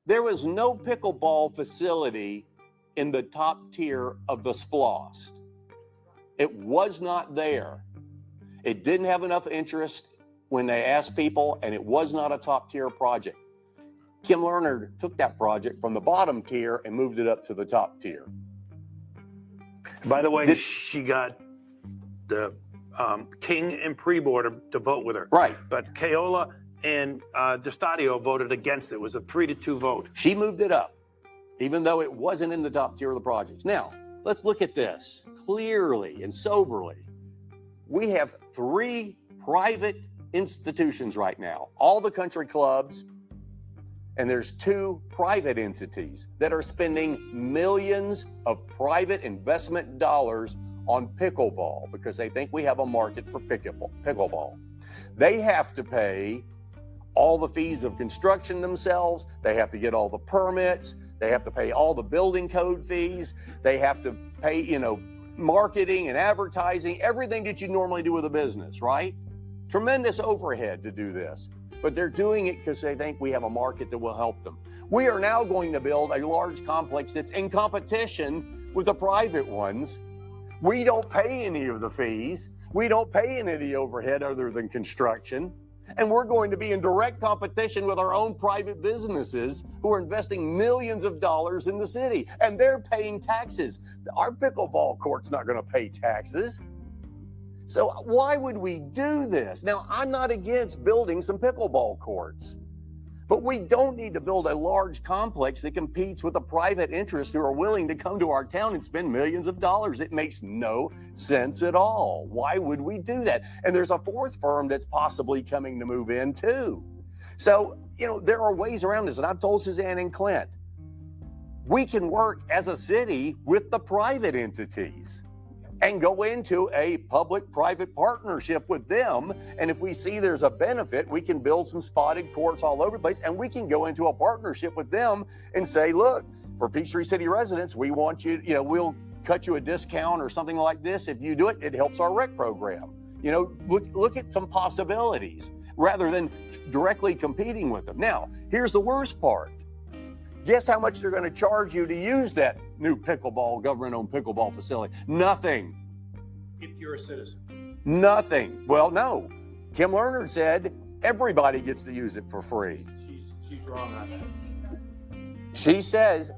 There was no pickleball facility in the top tier of the SPLOST. It was not there. It didn't have enough interest when they asked people, and it was not a top tier project. Kim Lerner took that project from the bottom tier and moved it up to the top tier. By the way, she got the King and Preborder to vote with her. Right. But Keola and DeStadio voted against it. It was a 3-2 vote. She moved it up, even though it wasn't in the top tier of the projects. Now, let's look at this clearly and soberly. We have 3 private institutions right now, all the country clubs, and there's 2 private entities that are spending millions of private investment dollars on pickleball because they think we have a market for pickleball. They have to pay all the fees of construction themselves. They have to get all the permits. They have to pay all the building code fees. They have to pay, marketing and advertising, everything that you normally do with a business, right? Tremendous overhead to do this. But they're doing it because they think we have a market that will help them. We are now going to build a large complex that's in competition with the private ones. We don't pay any of the fees. We don't pay any of the overhead other than construction. And we're going to be in direct competition with our own private businesses who are investing millions of dollars in the city. And they're paying taxes. Our pickleball court's not going to pay taxes. So why would we do this? Now, I'm not against building some pickleball courts, but we don't need to build a large complex that competes with the private interests who are willing to come to our town and spend millions of dollars. It makes no sense at all. Why would we do that? And there's a 4th firm that's possibly coming to move in too. So, there are ways around this. And I've told Suzanne and Clint, we can work as a city with the private entities and go into a public-private partnership with them. And if we see there's a benefit, we can build some spotted courts all over the place, and we can go into a partnership with them and say, look, for Peachtree City residents, we want you, we'll cut you a discount or something like this. If you do it, it helps our rec program. Look at some possibilities rather than directly competing with them. Now, here's the worst part. Guess how much they're going to charge you to use that new government-owned pickleball facility? Nothing. If you're a citizen. Nothing. Well, no. Kim Lerner said everybody gets to use it for free. She's wrong on that. She says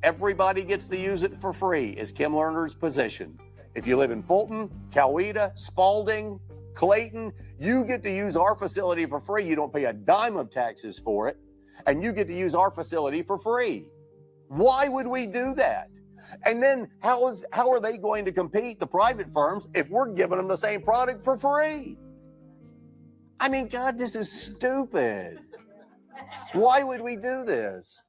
everybody gets to use it for free is Kim Lerner's position. If you live in Fulton, Coweta, Spalding, Clayton, you get to use our facility for free. You don't pay a dime of taxes for it. And you get to use our facility for free. Why would we do that? And then how are they going to compete, the private firms, if we're giving them the same product for free? I mean, God, this is stupid. Why would we do this?